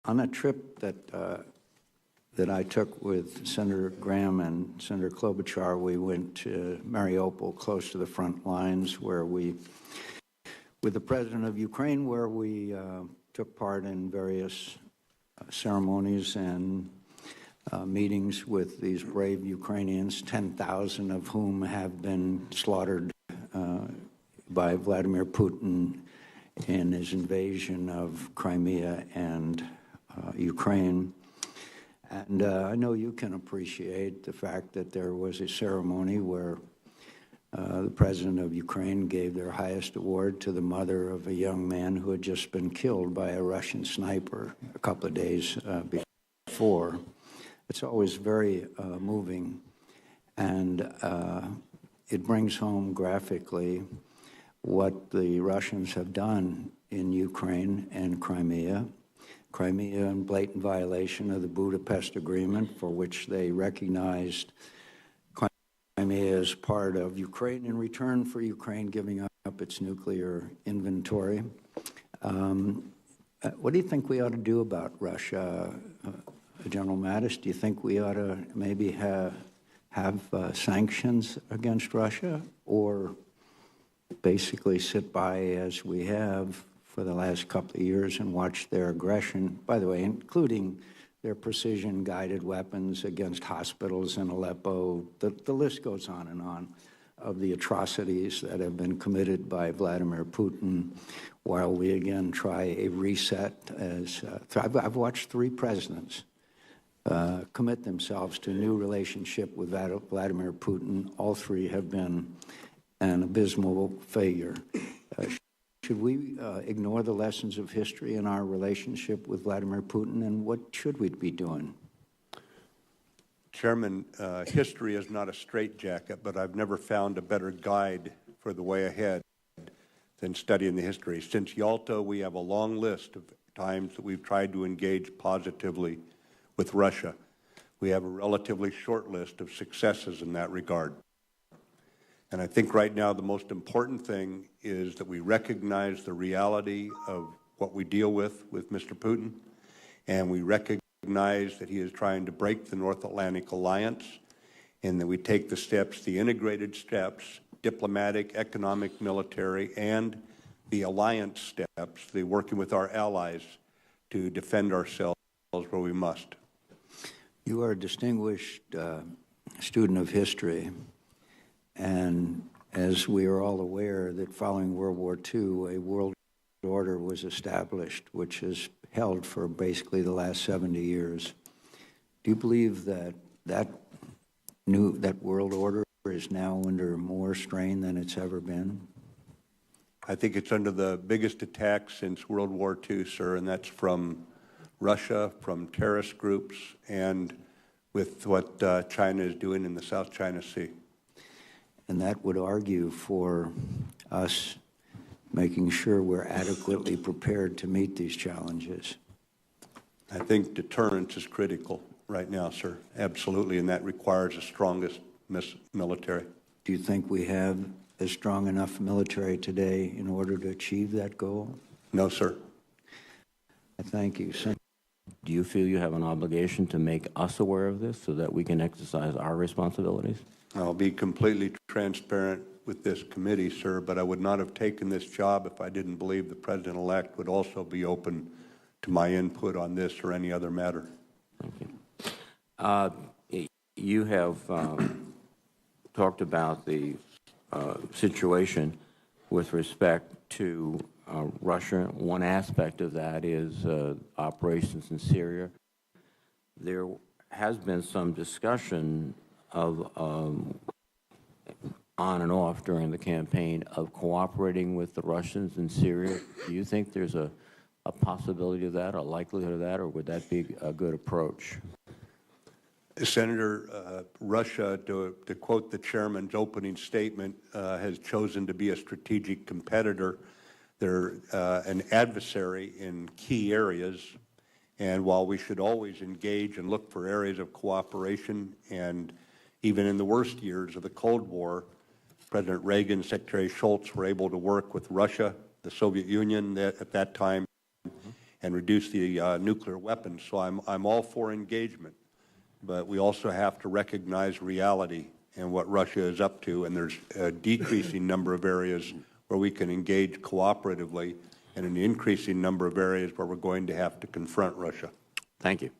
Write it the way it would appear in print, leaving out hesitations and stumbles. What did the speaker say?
On a trip that I took with Senator Graham and Senator Klobuchar, we went to Mariupol, close to the front lines, where with the president of Ukraine, where we took part in various ceremonies and meetings with these brave Ukrainians, 10,000 of whom have been slaughtered by Vladimir Putin in his invasion of Crimea and Ukraine. And I know you can appreciate the fact that there was a ceremony where the president of Ukraine gave their highest award to the mother of a young man who had just been killed by a Russian sniper a couple of days before. It's always very moving, and it brings home graphically what the Russians have done in Ukraine and Crimea. Crimea in blatant violation of the Budapest Agreement, for which they recognized Crimea as part of Ukraine in return for Ukraine giving up its nuclear inventory. What do you think we ought to do about Russia, General Mattis? Do you think we ought to maybe have sanctions against Russia, or basically sit by as we have for the last couple of years and watch their aggression, by the way, including their precision-guided weapons against hospitals in Aleppo? The list goes on, of the atrocities that have been committed by Vladimir Putin, while we again try a reset. I've watched 3 presidents commit themselves to a new relationship with Vladimir Putin. All 3 have been an abysmal failure. Should we ignore the lessons of history in our relationship with Vladimir Putin, and what should we be doing? Chairman, history is not a straitjacket, but I've never found a better guide for the way ahead than studying the history. Since Yalta, we have a long list of times that we've tried to engage positively with Russia. We have a relatively short list of successes in that regard. And I think right now the most important thing is that we recognize the reality of what we deal with Mr. Putin, and we recognize that he is trying to break the North Atlantic Alliance, and that we take the steps, the integrated steps, diplomatic, economic, military, and the alliance steps, the working with our allies to defend ourselves where we must. You are a distinguished student of history. And as we are all aware, that following World War II, a world order was established, which has held for basically the last 70 years. Do you believe that that world order is now under more strain than it's ever been? I think it's under the biggest attack since World War II, sir, and that's from Russia, from terrorist groups, and with what China is doing in the South China Sea. And that would argue for us making sure we're adequately prepared to meet these challenges. I think deterrence is critical right now, sir. Absolutely, and that requires the strongest military. Do you think we have a strong enough military today in order to achieve that goal? No, sir. I thank you. Do you feel you have an obligation to make us aware of this so that we can exercise our responsibilities? I'll be completely transparent with this committee, sir, but I would not have taken this job if I didn't believe the President-elect would also be open to my input on this or any other matter. Thank you. You have talked about the situation with respect to Russia. One aspect of that is operations in Syria. There has been some discussion of on and off during the campaign of cooperating with the Russians in Syria. Do you think there's a possibility of that, a likelihood of that, or would that be a good approach? Senator, Russia, to quote the chairman's opening statement, has chosen to be a strategic competitor. They're an adversary in key areas, and while we should always engage and look for areas of cooperation, and even in the worst years of the Cold War, President Reagan and Secretary Shultz were able to work with Russia, the Soviet Union at that time, and reduce the nuclear weapons. So I'm all for engagement, but we also have to recognize reality and what Russia is up to, and there's a decreasing number of areas where we can engage cooperatively and an increasing number of areas where we're going to have to confront Russia. Thank you.